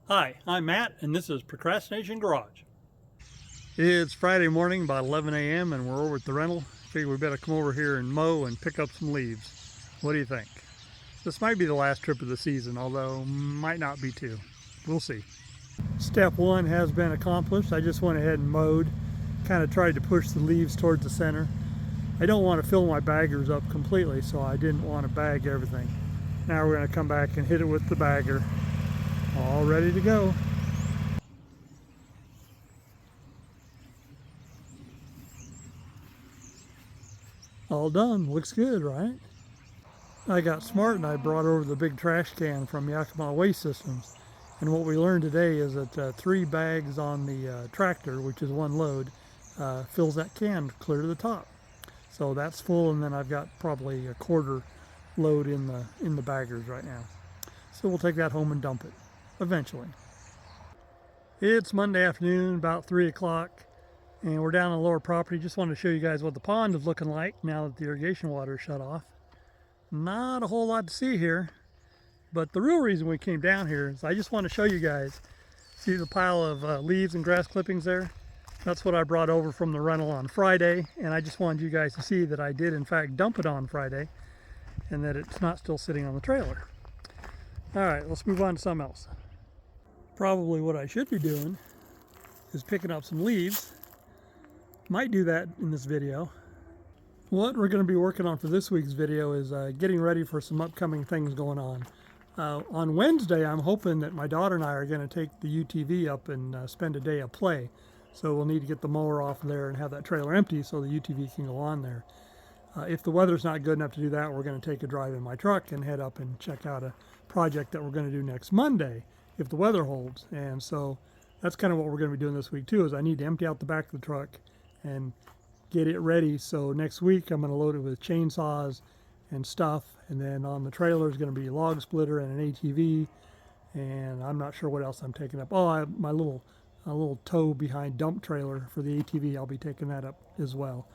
Hi, I'm Matt, and this is Procrastination Garage. It's Friday morning, about 11 a.m., and we're over at the rental. Figure we better come over here and mow and pick up some leaves. What do you think? This might be the last trip of the season, although might not be too. We'll see. Step one has been accomplished. I just went ahead and mowed, kind of tried to push the leaves towards the center. I don't want to fill my baggers up completely, so I didn't want to bag everything. Now we're going to come back and hit it with the bagger. All ready to go. All done. Looks good, right? I got smart and I brought over the big trash can from Yakima Waste Systems. And what we learned today is that 3 bags on the tractor, which is 1 load, fills that can clear to the top. So that's full, and then I've got probably a 1/4 load in the baggers right now. So we'll take that home and dump it eventually. It's Monday afternoon, about 3 o'clock, and we're down on the lower property. Just wanted to show you guys what the pond is looking like now that the irrigation water is shut off. Not a whole lot to see here, but the real reason we came down here is I just want to show you guys. See the pile of leaves and grass clippings there? That's what I brought over from the rental on Friday, and I just wanted you guys to see that I did in fact dump it on Friday and that it's not still sitting on the trailer. All right, let's move on to something else. Probably what I should be doing is picking up some leaves. Might do that in this video. What we're going to be working on for this week's video is getting ready for some upcoming things going on. On Wednesday, I'm hoping that my daughter and I are going to take the UTV up and spend a day of play. So we'll need to get the mower off there and have that trailer empty so the UTV can go on there. If the weather's not good enough to do that, we're going to take a drive in my truck and head up and check out a project that we're going to do next Monday if the weather holds. And so that's kind of what we're going to be doing this week too, is I need to empty out the back of the truck and get it ready. So next week I'm going to load it with chainsaws and stuff, and then on the trailer is going to be a log splitter and an ATV, and I'm not sure what else I'm taking up. Oh, my little tow behind dump trailer for the ATV, I'll be taking that up as well.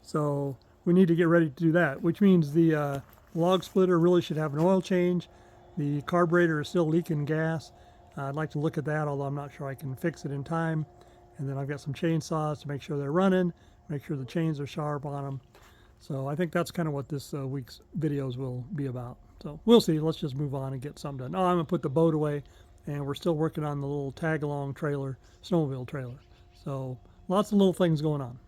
So we need to get ready to do that, which means the log splitter really should have an oil change. The carburetor is still leaking gas. I'd like to look at that, although I'm not sure I can fix it in time. And then I've got some chainsaws to make sure they're running, make sure the chains are sharp on them. So I think that's kind of what this week's videos will be about. So we'll see. Let's just move on and get something done. Oh, I'm going to put the boat away, and we're still working on the little tag-along trailer, snowmobile trailer. So lots of little things going on.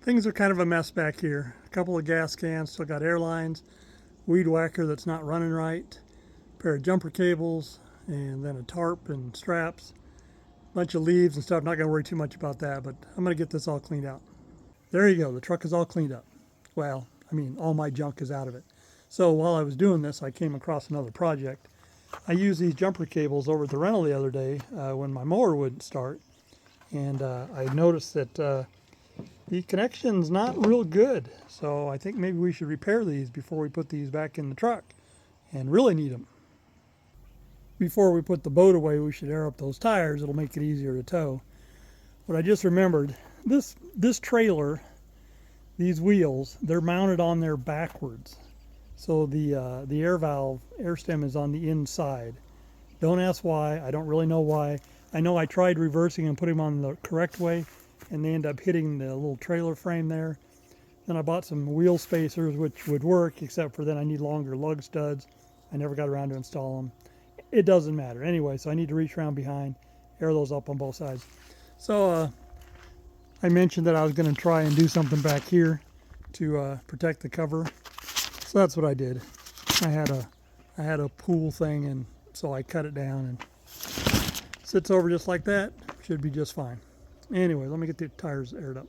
Things are kind of a mess back here. A couple of gas cans, still got air lines, weed whacker that's not running right, a pair of jumper cables, and then a tarp and straps, a bunch of leaves and stuff. Not going to worry too much about that, but I'm going to get this all cleaned out. There you go. The truck is all cleaned up. Well, I mean, all my junk is out of it. So while I was doing this, I came across another project. I used these jumper cables over at the rental the other day when my mower wouldn't start, and I noticed that the connection's not real good. So I think maybe we should repair these before we put these back in the truck, and really need them. Before we put the boat away, we should air up those tires. It'll make it easier to tow. But I just remembered, this trailer, these wheels, they're mounted on there backwards. So the air valve, air stem is on the inside. Don't ask why. I don't really know why. I know I tried reversing and putting them on the correct way, and they end up hitting the little trailer frame there. Then I bought some wheel spacers, which would work, except for then I need longer lug studs. I never got around to install them. it doesn't matter. Anyway, so I need to reach around behind, air those up on both sides. So I mentioned that I was going to try and do something back here to protect the cover. So that's what I did. I had a pool thing, and so I cut it down and sits over just like that. Should be just fine. Anyway, let me get the tires aired up.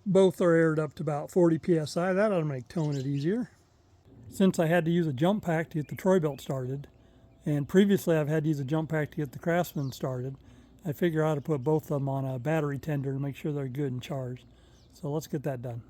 Both are aired up to about 40 psi. That ought to make towing it easier. Since I had to use a jump pack to get the Troy belt started, and previously I've had to use a jump pack to get the Craftsman started, I figure I ought to put both of them on a battery tender to make sure they're good and charged. So let's get that done.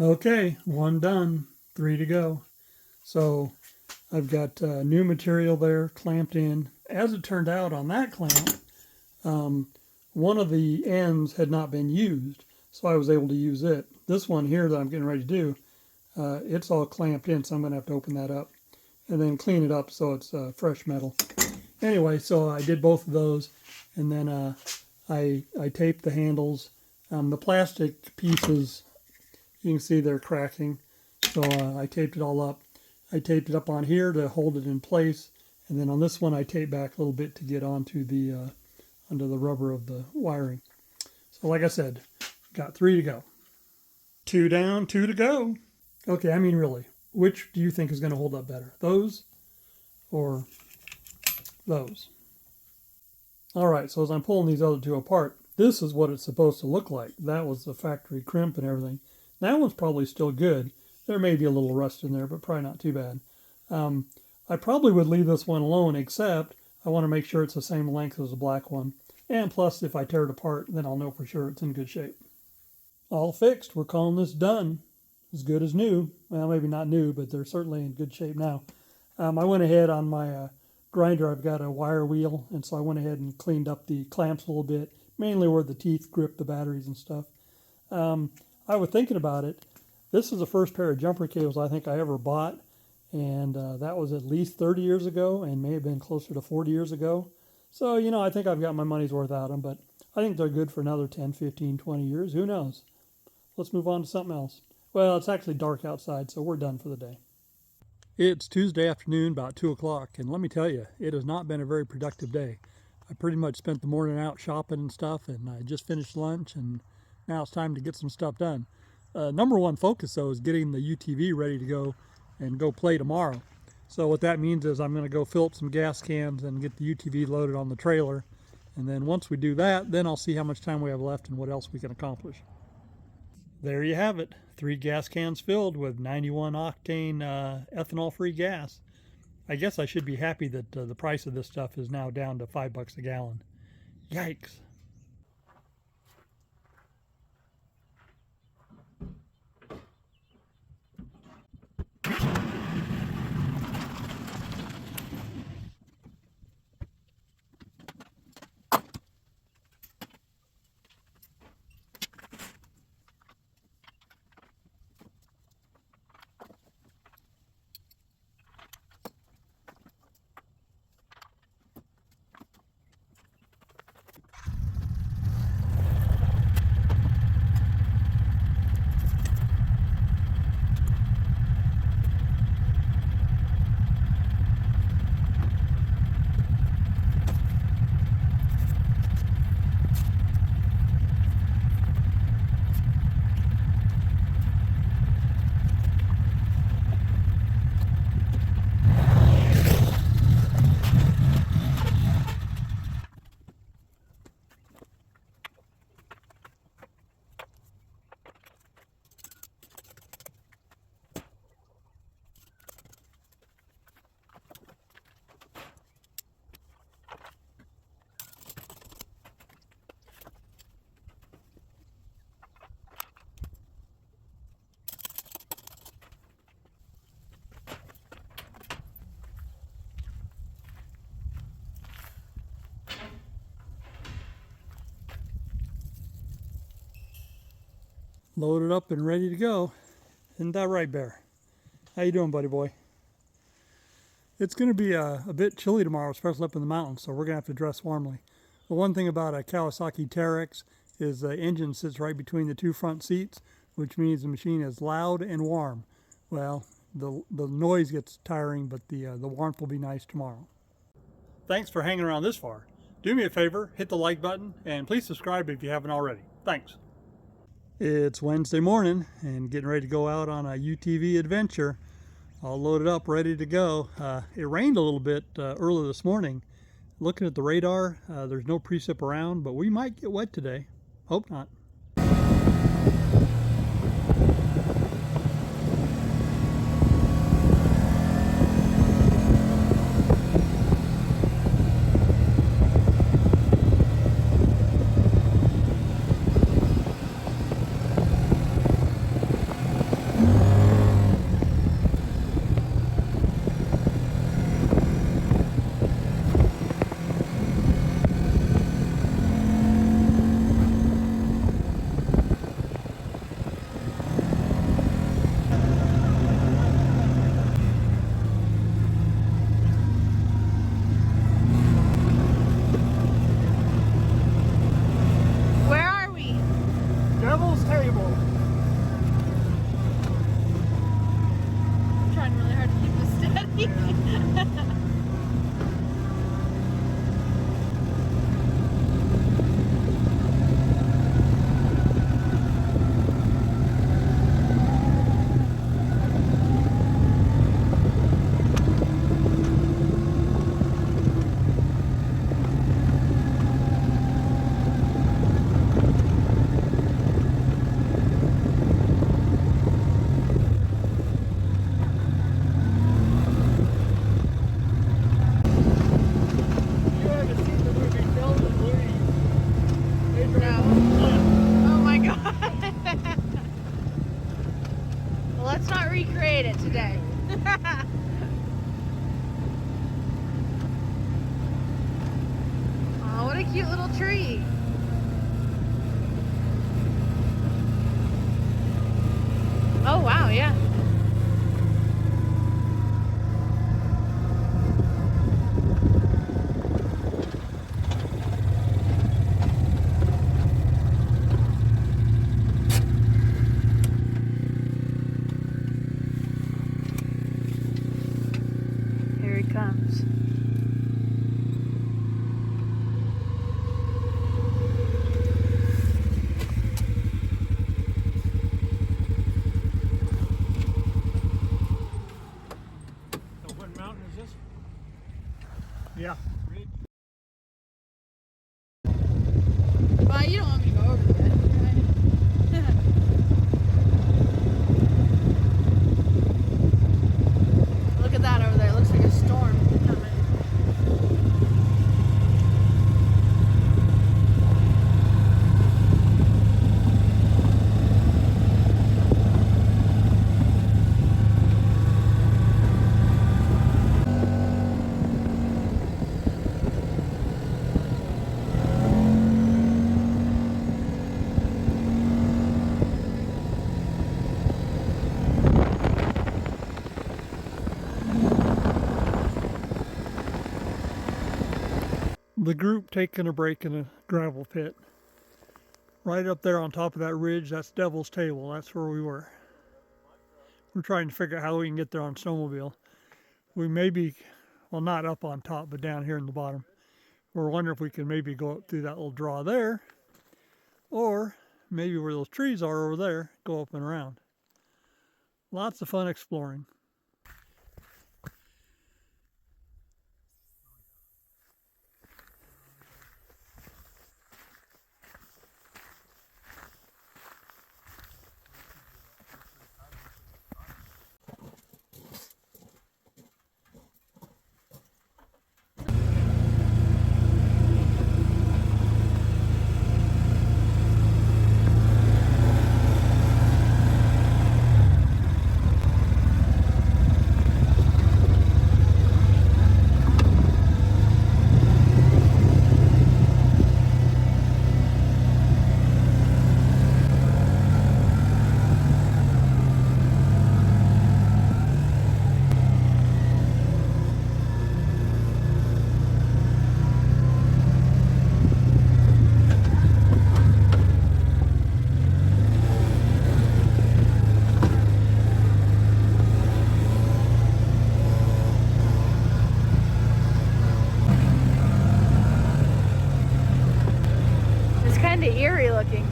Okay, one done, 3 to go. So I've got new material there clamped in. As it turned out on that clamp, one of the ends had not been used, so I was able to use it. This one here that I'm getting ready to do, it's all clamped in, so I'm going to have to open that up and then clean it up so it's fresh metal. Anyway, so I did both of those, and then I taped the handles. The plastic pieces, you can see they're cracking, so I taped it all up. I taped it up on here to hold it in place, and then on this one I taped back a little bit to get onto the under the rubber of the wiring. So like I said, got 3 to go. 2 down, 2 to go. Okay, I mean really, which do you think is going to hold up better? Those or those? All right, so as I'm pulling these other two apart, this is what it's supposed to look like. That was the factory crimp and everything. That one's probably still good. There may be a little rust in there, but probably not too bad. I probably would leave this one alone, except I want to make sure it's the same length as the black one. And plus, if I tear it apart, then I'll know for sure it's in good shape. All fixed. We're calling this done. As good as new. Well, maybe not new, but they're certainly in good shape now. I went ahead on my grinder. I've got a wire wheel, and so I went ahead and cleaned up the clamps a little bit, mainly where the teeth grip the batteries and stuff. I was thinking about it. This is the first pair of jumper cables I think I ever bought, and that was at least 30 years ago and may have been closer to 40 years ago. So, you know, I think I've got my money's worth out of them, but I think they're good for another 10, 15, 20 years. Who knows? Let's move on to something else. Well, it's actually dark outside, so we're done for the day. It's Tuesday afternoon, about 2 o'clock, and let me tell you, it has not been a very productive day. I pretty much spent the morning out shopping and stuff, and I just finished lunch, and now it's time to get some stuff done. Number one focus, though, is getting the UTV ready to go and go play tomorrow. So what that means is I'm going to go fill up some gas cans and get the UTV loaded on the trailer. And then once we do that, then I'll see how much time we have left and what else we can accomplish. There you have it. 3 gas cans filled with 91 octane ethanol-free gas. I guess I should be happy that the price of this stuff is now down to $5 a gallon. Yikes. Loaded up and ready to go. Isn't that right, Bear? How you doing, buddy boy? It's going to be a bit chilly tomorrow, especially up in the mountains, so we're going to have to dress warmly. The one thing about a Kawasaki Terex is the engine sits right between the 2 front seats, which means the machine is loud and warm. Well, the noise gets tiring, but the warmth will be nice tomorrow. Thanks for hanging around this far. Do me a favor, hit the like button, and please subscribe if you haven't already. Thanks. It's Wednesday morning and getting ready to go out on a UTV adventure. All loaded up, ready to go. It rained a little bit early this morning. Looking at the radar, there's no precip around, but we might get wet today. Hope not. cute little tree. Oh wow, yeah. Here he comes. So what mountain is this? Yeah. Well, you don't want me to go over yet, right? Look at that over there. It looks like a storm coming. The group taking a break in a gravel pit. Right up there on top of that ridge, that's Devil's Table. That's where we were. We're trying to figure out how we can get there on snowmobile. We may be, well, not up on top, but down here in the bottom. We're wondering if we can maybe go up through that little draw there, or maybe where those trees are over there, go up and around. Lots of fun exploring. It's kind of eerie looking.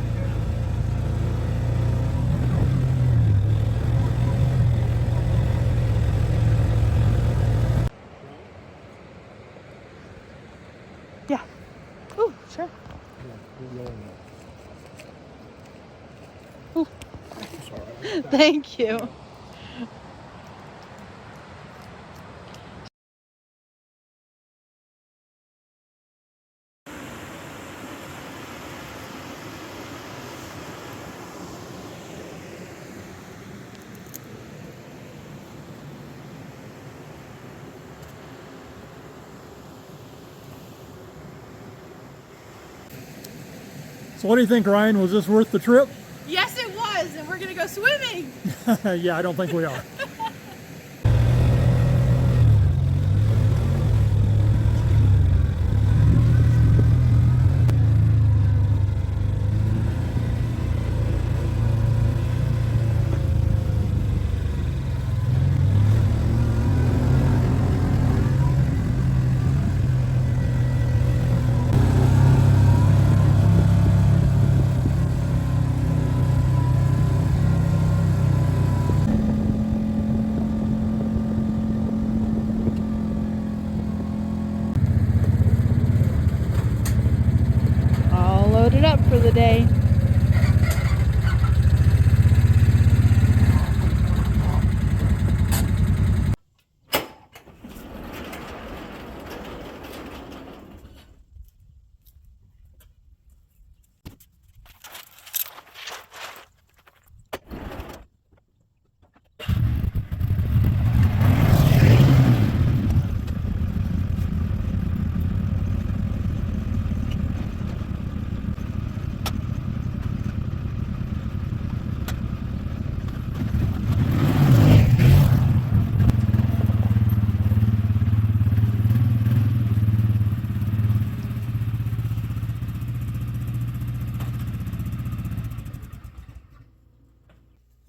Yeah. Ooh, sure. Ooh. Thank you. So what do you think, Ryan? Was this worth the trip? Yes, it was, and we're gonna go swimming. Yeah, I don't think we are. All loaded up for the day.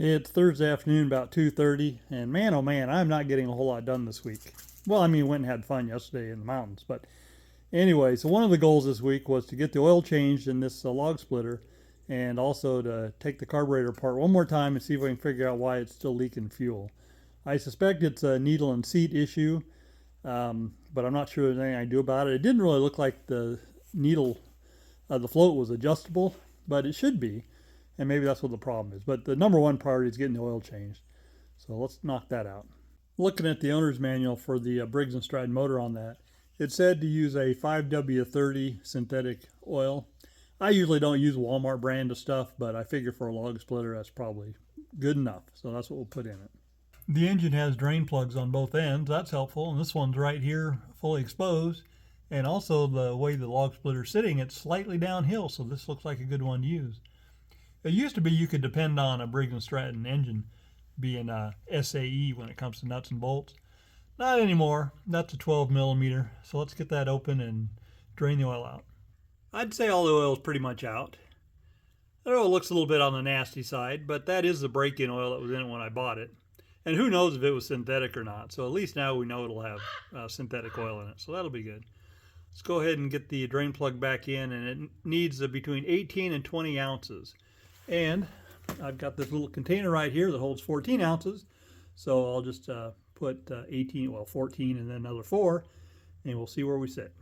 It's Thursday afternoon, about 2:30, and man, oh man, I'm not getting a whole lot done this week. Well, I mean, went and had fun yesterday in the mountains, but anyway, so one of the goals this week was to get the oil changed in this log splitter, and also to take the carburetor apart one more time and see if we can figure out why it's still leaking fuel. I suspect it's a needle and seat issue, but I'm not sure there's anything I can do about it. It didn't really look like the needle, the float was adjustable, but it should be, and maybe that's what the problem is. But the number one priority is getting the oil changed, so let's knock that out. Looking at the owner's manual for the Briggs & Stratton motor on that, it said to use a 5W30 synthetic oil. I usually don't use Walmart brand of stuff, but I figure for a log splitter that's probably good enough, so that's what we'll put in it. The engine has drain plugs on both ends. That's helpful, and this one's right here fully exposed. And also the way the log splitter's sitting, it's slightly downhill, so this looks like a good one to use. It used to be you could depend on a Briggs & Stratton engine being SAE when it comes to nuts and bolts. Not anymore. That's a 12 millimeter. So let's get that open and drain the oil out. I'd say all the oil is pretty much out. The oil looks a little bit on the nasty side, but that is the break-in oil that was in it when I bought it. And who knows if it was synthetic or not. So at least now we know it'll have synthetic oil in it. So that'll be good. Let's go ahead and get the drain plug back in, and it needs between 18 and 20 ounces. And I've got this little container right here that holds 14 ounces. So I'll just put 14 and then another 4, and we'll see where we sit.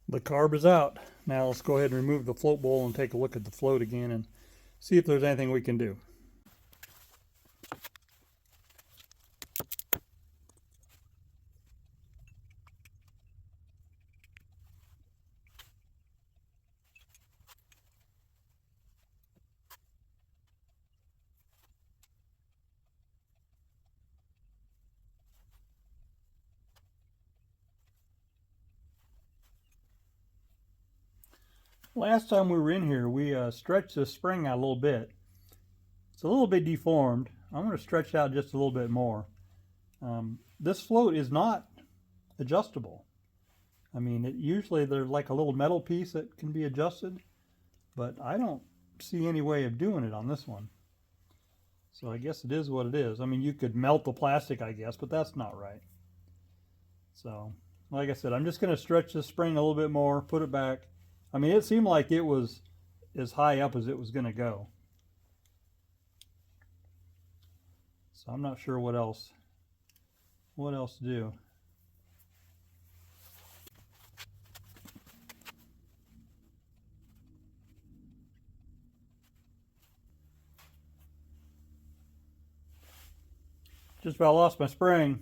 The carb is out. Now let's go ahead and remove the float bowl and take a look at the float again and see if there's anything we can do. Last time we were in here, we stretched this spring out a little bit. It's a little bit deformed. I'm going to stretch it out just a little bit more. This float is not adjustable. I mean, usually there's like a little metal piece that can be adjusted, but I don't see any way of doing it on this one. So I guess it is what it is. I mean, you could melt the plastic, I guess, but that's not right. So, like I said, I'm just going to stretch this spring a little bit more, put it back. I mean, it seemed like it was as high up as it was going to go. So I'm not sure what else to do. Just about lost my spring.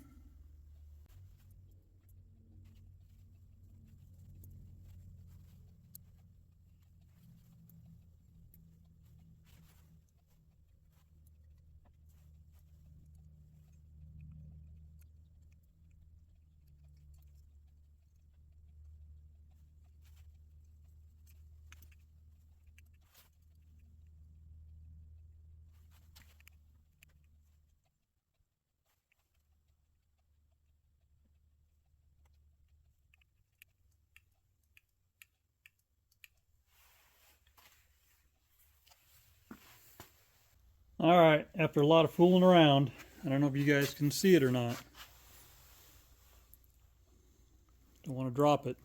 All right, after a lot of fooling around, I don't know if you guys can see it or not. Don't want to drop it.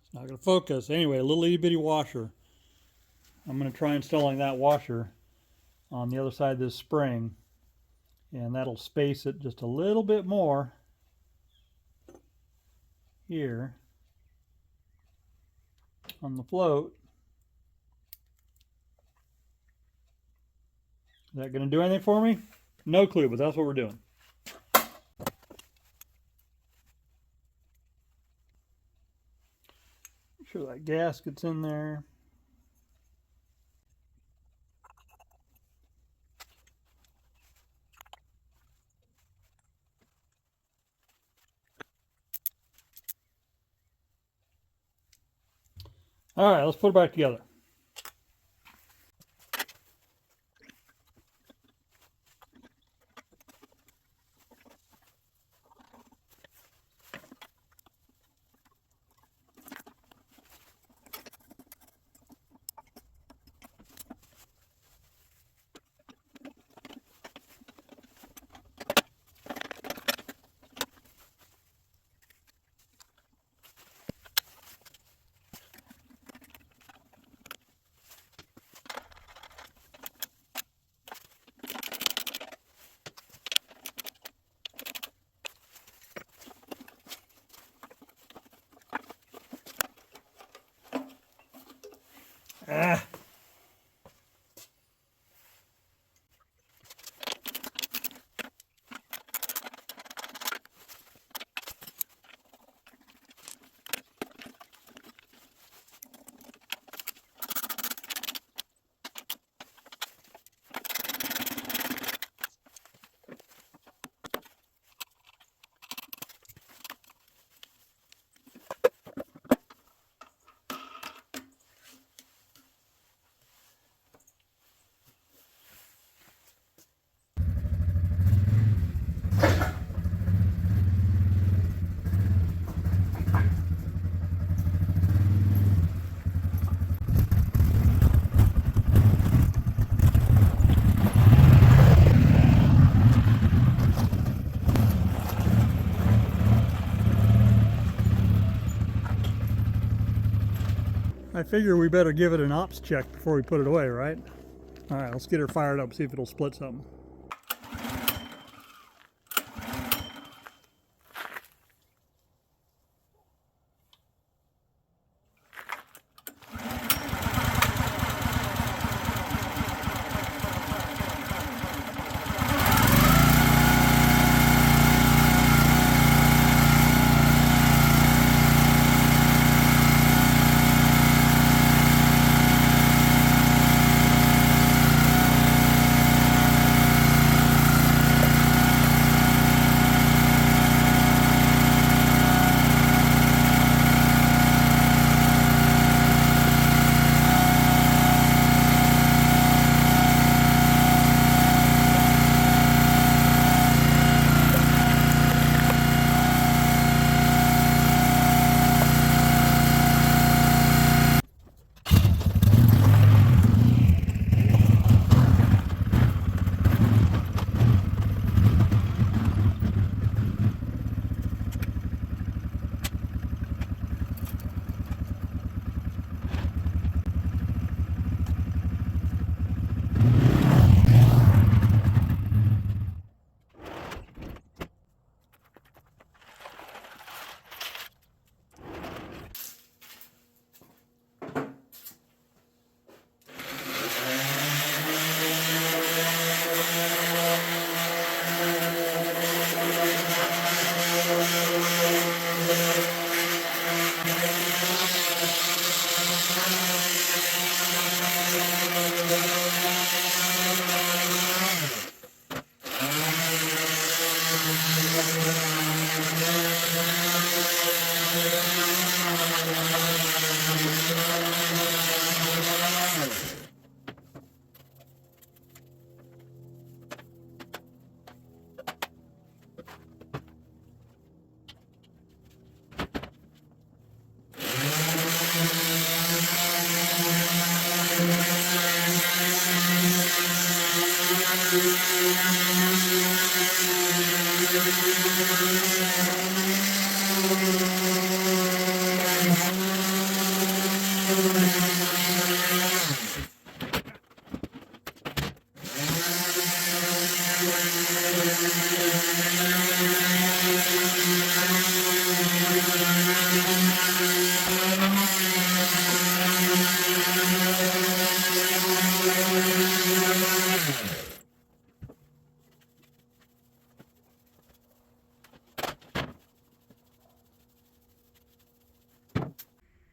It's not going to focus. Anyway, a little itty bitty washer. I'm going to try installing that washer on the other side of this spring, and that'll space it just a little bit more here on the float. Is that going to do anything for me? No clue, but that's what we're doing. Make sure that gasket's in there. All right, let's put it back together. Ah. I figure we better give it an ops check before we put it away, right? All right, let's get her fired up, see if it'll split something.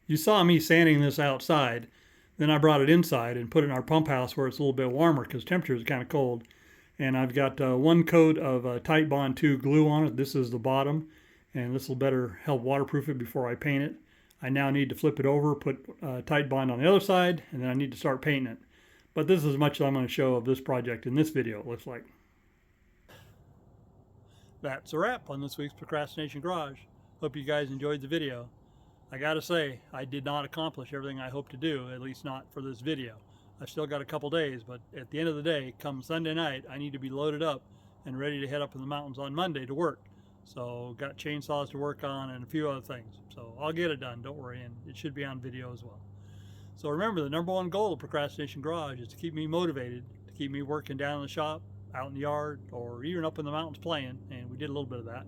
You saw me sanding this outside. Then I brought it inside and put it in our pump house where it's a little bit warmer because temperature is kind of cold. And I've got one coat of Tight Bond 2 glue on it. This is the bottom, and this will better help waterproof it before I paint it. I now need to flip it over, put Tight Bond on the other side, and then I need to start painting it. But this is as much as I'm going to show of this project in this video, it looks like. That's a wrap on this week's Procrastination Garage. Hope you guys enjoyed the video. I gotta say, I did not accomplish everything I hoped to do, at least not for this video. I've still got a couple days, but at the end of the day, come Sunday night, I need to be loaded up and ready to head up in the mountains on Monday to work. So got chainsaws to work on and a few other things. So I'll get it done, don't worry, and it should be on video as well. So remember, the number one goal of Procrastination Garage is to keep me motivated, to keep me working down in the shop, out in the yard, or even up in the mountains playing, and we did a little bit of that.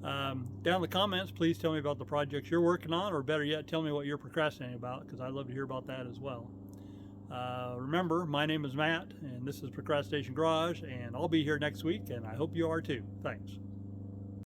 Down in the comments, please tell me about the projects you're working on, or better yet, tell me what you're procrastinating about, because I'd love to hear about that as well. Remember, my name is Matt, and this is Procrastination Garage, and I'll be here next week, and I hope you are too. Thanks.